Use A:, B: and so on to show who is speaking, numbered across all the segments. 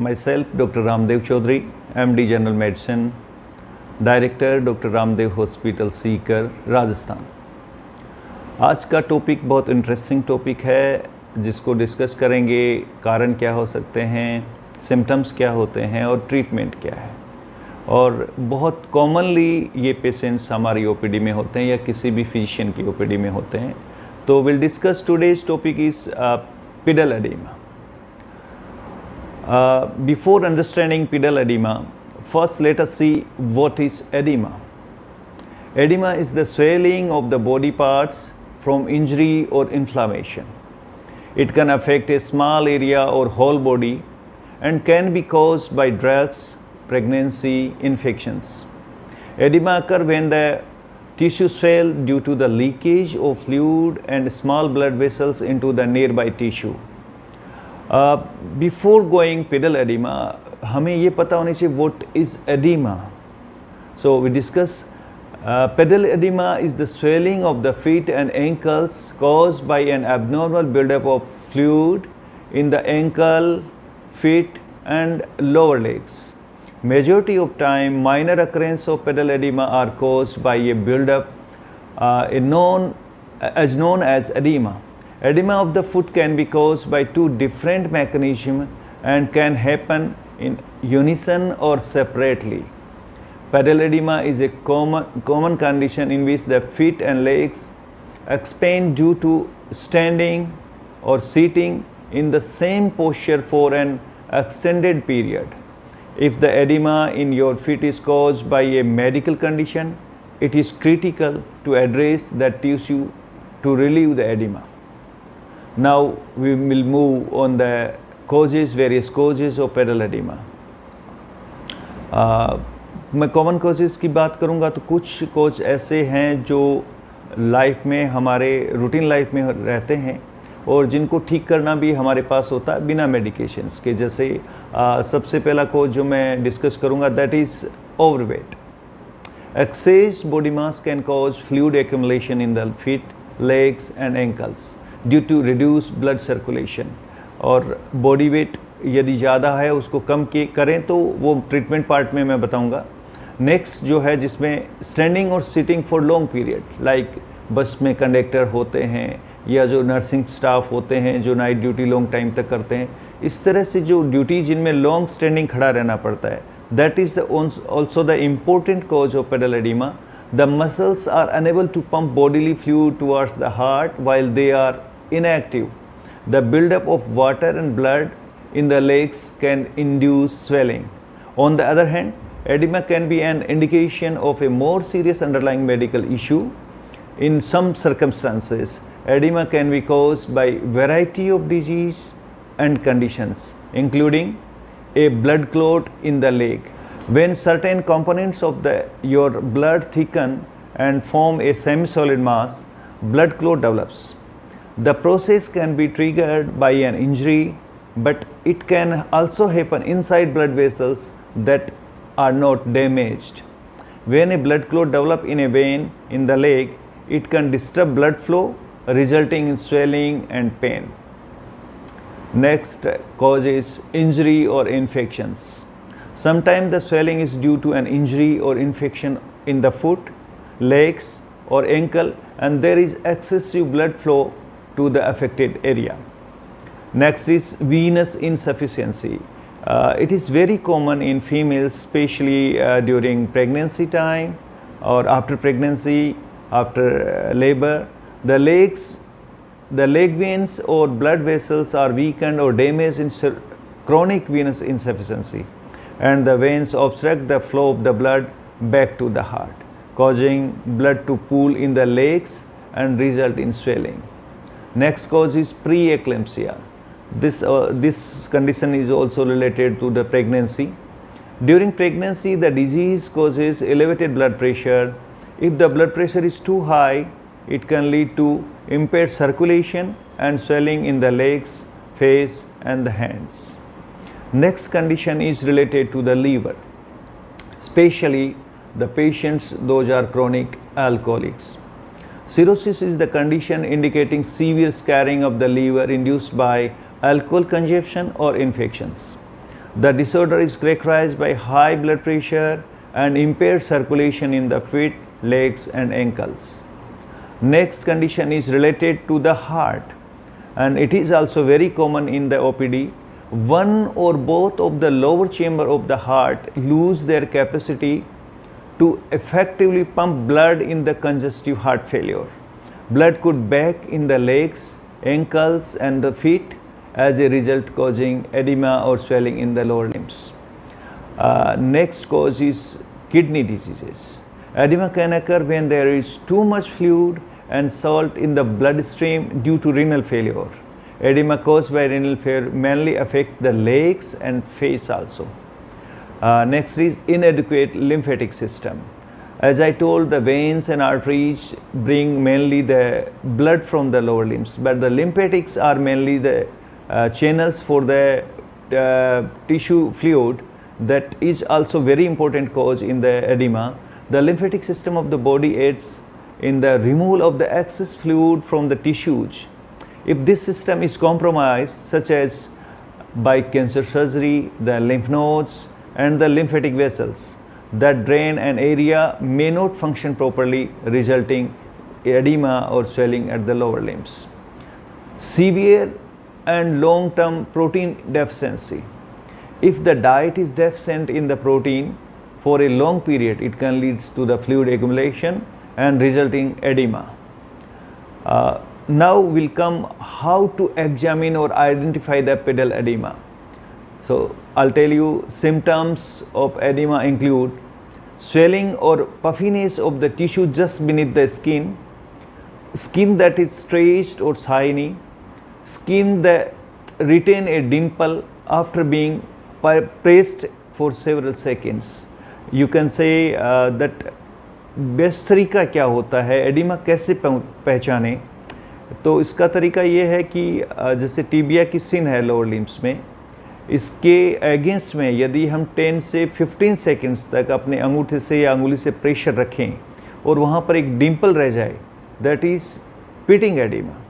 A: Myself, Dr. Ramdev Choudhary, MD General Medicine, Director Dr. Ramdev Hospital Sikar Rajasthan. आज का topic बहुत interesting topic है जिसको डिस्कस करेंगे। कारण क्या हो सकते हैं, सिम्टम्स क्या होते हैं और ट्रीटमेंट क्या है। और बहुत कॉमनली ये पेशेंट्स हमारी ओपीडी में होते हैं या किसी भी फिजिशियन की ओपीडी में होते हैं। तो will discuss today's topic is pedal edema. Before understanding pedal edema, first let us see what is edema. Edema is the swelling of the body parts from injury or inflammation. It can affect a small area or whole body and can be caused by drugs, pregnancy, infections. Edema occurs when the tissue swell due to the leakage of fluid and small blood vessels into the nearby tissue. Before going pedal edema, हमें ये पता होनी चाहिए what is edema. So we discuss pedal edema is the swelling of the feet and ankles caused by an abnormal buildup of fluid in the ankle, feet and lower legs. Majority of time, minor occurrence of pedal edema are caused by a buildup known as edema. Edema of the foot can be caused by two different mechanisms and can happen in unison or separately. Pedal edema is a common condition in which the feet and legs expand due to standing or sitting in the same posture for an extended period. If the edema in your feet is caused by a medical condition, it is critical to address that tissue to relieve the edema. Now we will move on the various causes of pedal edema. मैं common causes की बात करूँगा तो कुछ cause ऐसे हैं जो life में हमारे रूटीन लाइफ में रहते हैं और जिनको ठीक करना भी हमारे पास होता है बिना मेडिकेशंस के। जैसे सबसे पहला कॉज जो मैं डिस्कस करूँगा that is overweight. Excess body mass can cause fluid accumulation in the feet, legs and ankles due to reduce blood circulation. और बॉडी वेट यदि ज़्यादा है उसको कम करें तो वो ट्रीटमेंट पार्ट में मैं बताऊँगा। नेक्स्ट जो है जिसमें स्टैंडिंग और sitting for long period, like बस में कंडक्टर होते हैं या जो नर्सिंग स्टाफ होते हैं जो नाइट ड्यूटी लॉन्ग टाइम तक करते हैं, इस तरह से जो ड्यूटी जिनमें लॉन्ग स्टैंडिंग खड़ा रहना पड़ता है, that is also the important cause of pedal edema. The muscles are unable to pump bodily fluid towards the heart while they are inactive. The buildup of water and blood in the legs can induce swelling. On the other hand, edema can be an indication of a more serious underlying medical issue. In some circumstances, edema can be caused by variety of disease and conditions, including a blood clot in the leg. When certain components of your blood thicken and form a semi-solid mass, blood clot develops. The process can be triggered by an injury, but it can also happen inside blood vessels that are not damaged. When a blood clot develops in a vein in the leg, it can disturb blood flow, resulting in swelling and pain. Next cause is injury or infections. Sometimes the swelling is due to an injury or infection in the foot, legs or ankle, and there is excessive blood flow to the affected area. Next is venous insufficiency. It is very common in females, especially during pregnancy time or after pregnancy, after labor. The leg veins or blood vessels are weakened or damaged in chronic venous insufficiency, and the veins obstruct the flow of the blood back to the heart, causing blood to pool in the legs and result in swelling. Next cause is preeclampsia. This condition is also related to the pregnancy. During pregnancy, the disease causes elevated blood pressure. If the blood pressure is too high, it can lead to impaired circulation and swelling in the legs, face and the hands. Next condition is related to the liver, especially the patients those are chronic alcoholics. Cirrhosis is the condition indicating severe scarring of the liver induced by alcohol consumption or infections. The disorder is characterized by high blood pressure and impaired circulation in the feet, legs and ankles. Next condition is related to the heart, and it is also very common in the OPD. One or both of the lower chamber of the heart lose their capacity to effectively pump blood in the congestive heart failure. Blood could back in the legs, ankles and the feet, as a result causing edema or swelling in the lower limbs. Next cause is kidney diseases. Edema can occur when there is too much fluid and salt in the bloodstream due to renal failure. Edema caused by renal failure mainly affect the legs and face also. Next is inadequate lymphatic system. As I told, the veins and arteries bring mainly the blood from the lower limbs, but the lymphatics are mainly the channels for the tissue fluid. That is also very important cause in the edema. The lymphatic system of the body aids in the removal of the excess fluid from the tissues. If this system is compromised, such as by cancer surgery, the lymph nodes and the lymphatic vessels that drain an area may not function properly, resulting edema or swelling at the lower limbs. Severe and long-term protein deficiency. If the diet is deficient in the protein for a long period, it can lead to the fluid accumulation and resulting edema. Now will come how to examine or identify the pedal edema. So I'll tell you, symptoms of edema include swelling or puffiness of the tissue just beneath the skin, skin that is stretched or shiny, skin that retain a dimple after being pressed for several seconds. You can say that best तरीका क्या होता है oedema कैसे पहचाने, तो इसका तरीका ये है कि जैसे टीबिया की सिन है लोअर लिम्स में, इसके अगेंस्ट में यदि हम 10 से 15 सेकंड्स तक अपने अंगूठे से या अंगुली से प्रेशर रखें और वहाँ पर एक डिम्पल रह जाए, that is pitting oedema.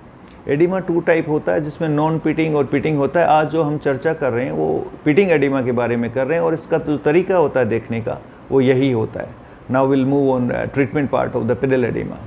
A: Oedema 2 type होता है जिसमें नॉन पिटिंग और पिटिंग होता है. आज जो हम चर्चा कर रहे हैं वो पिटिंग एडिमा के बारे में कर रहे हैं और इसका जो तरीका होता है देखने का वो यही होता है. Now we'll move on treatment part of the pedal edema.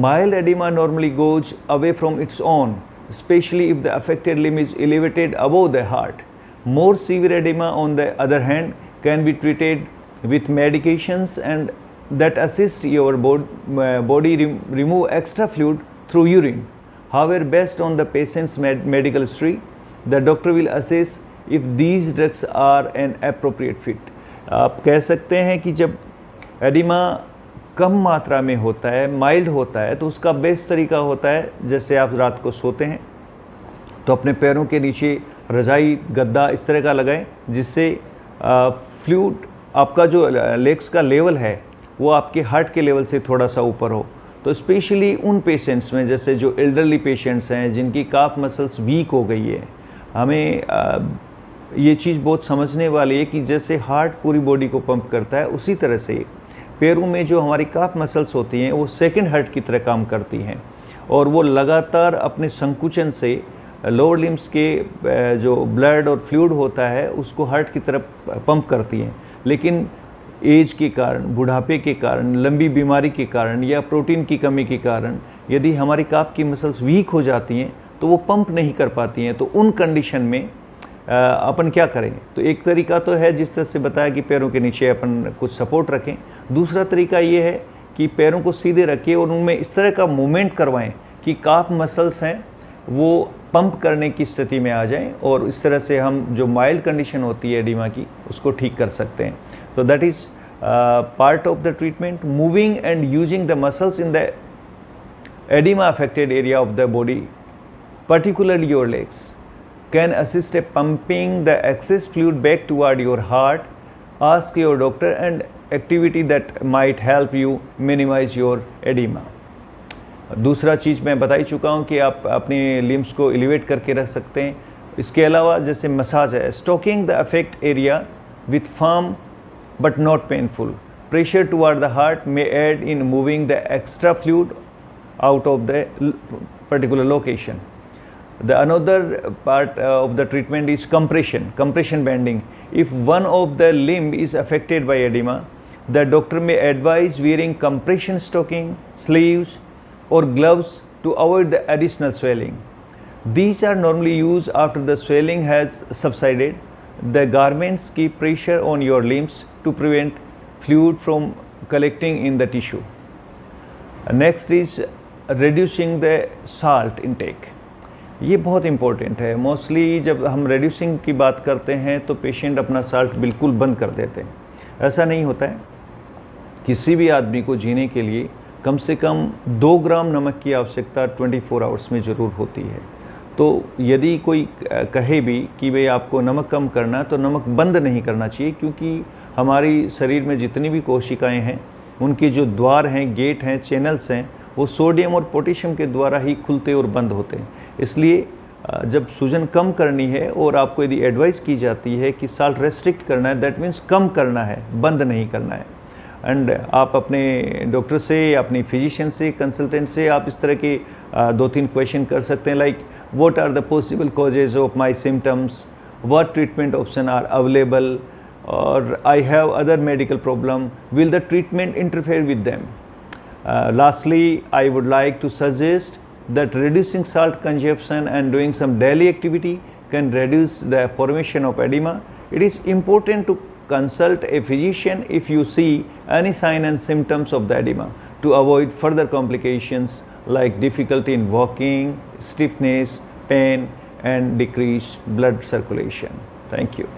A: Mild edema normally goes away from its own, especially if the affected limb is elevated above the heart. More severe edema, on the other hand, can be treated with medications and that assist your body remove extra fluid through urine. However, based on the patient's medical history, the doctor will assess if these drugs are an appropriate fit. आप कह सकते हैं कि जब oedema कम मात्रा में होता है, माइल्ड होता है, तो उसका बेस्ट तरीका होता है, जैसे आप रात को सोते हैं तो अपने पैरों के नीचे रज़ाई गद्दा इस तरह का लगाएं जिससे फ्लूइड आपका जो लेग्स का लेवल है वो आपके हार्ट के लेवल से थोड़ा सा ऊपर हो. तो स्पेशली उन पेशेंट्स में, जैसे जो एल्डरली पेशेंट्स हैं जिनकी काफ मसल्स वीक हो गई है, हमें ये चीज़ बहुत समझने वाली है कि जैसे हार्ट पूरी बॉडी को पंप करता है, उसी तरह से पैरों में जो हमारी काफ मसल्स होती हैं वो सेकंड हार्ट की तरह काम करती हैं और वो लगातार अपने संकुचन से लोअर लिम्स के जो ब्लड और फ्लूइड होता है उसको हार्ट की तरफ पंप करती हैं. लेकिन एज के कारण, बुढ़ापे के कारण, लंबी बीमारी के कारण या प्रोटीन की कमी के कारण यदि हमारी काफ की मसल्स वीक हो जाती हैं तो वो पंप नहीं कर पाती हैं. तो उन कंडीशन में अपन क्या करें? तो एक तरीका तो है जिस तरह से बताया कि पैरों के नीचे अपन कुछ सपोर्ट रखें. दूसरा तरीका ये है कि पैरों को सीधे रखें और उनमें इस तरह का मूवमेंट करवाएं कि काफ मसल्स हैं वो पंप करने की स्थिति में आ जाएं और इस तरह से हम जो माइल्ड कंडीशन होती है एडिमा की उसको ठीक कर सकते हैं. तो that is part of the treatment. Moving and using the muscles in the oedema affected area of the body, particularly your legs, can assist a pumping the excess fluid back toward your heart. Ask your doctor and activity that might help you minimize your edema. दूसरा चीज़ मैं बता ही चुका हूँ कि आप अपने limbs को elevate करके रख सकते हैं. इसके अलावा जैसे मसाज है, stroking the affect area with firm but not painful pressure toward the heart may aid in moving the extra fluid out of the particular location. The another part of the treatment is compression bending. If one of the limb is affected by edema, the doctor may advise wearing compression stocking, sleeves or gloves to avoid the additional swelling. These are normally used after the swelling has subsided. The garments keep pressure on your limbs to prevent fluid from collecting in the tissue. Next is reducing the salt intake. ये बहुत important है। Mostly जब हम reducing की बात करते हैं तो पेशेंट अपना साल्ट बिल्कुल बंद कर देते हैं। ऐसा नहीं होता है। किसी भी आदमी को जीने के लिए कम से कम 2 ग्राम नमक की आवश्यकता 24 आवर्स में ज़रूर होती है। तो यदि कोई कहे भी कि भाई आपको नमक कम करना है तो नमक बंद नहीं करना चाहिए, क्योंकि हमारी शरीर में जितनी भी कोशिकाएं हैं उनके जो द्वार हैं, गेट हैं, चैनल्स हैं, वो सोडियम और पोटेशियम के द्वारा ही खुलते और बंद होते हैं। इसलिए जब सूजन कम करनी है और आपको यदि एडवाइस की जाती है कि साल्ट रेस्ट्रिक्ट करना है, दैट मीन्स कम करना है, बंद नहीं करना है। एंड आप अपने डॉक्टर से या अपनी फिजिशियन से, कंसल्टेंट से आप इस तरह के 2-3 क्वेश्चन कर सकते हैं, like what are the possible causes of my symptoms, what treatment option are available, और I have other medical problem, will the treatment interfere with them. Lastly, I would like to suggest that reducing salt consumption and doing some daily activity can reduce the formation of edema. It is important to consult a physician if you see any sign and symptoms of the edema to avoid further complications like difficulty in walking, stiffness, pain, and decreased blood circulation. Thank you.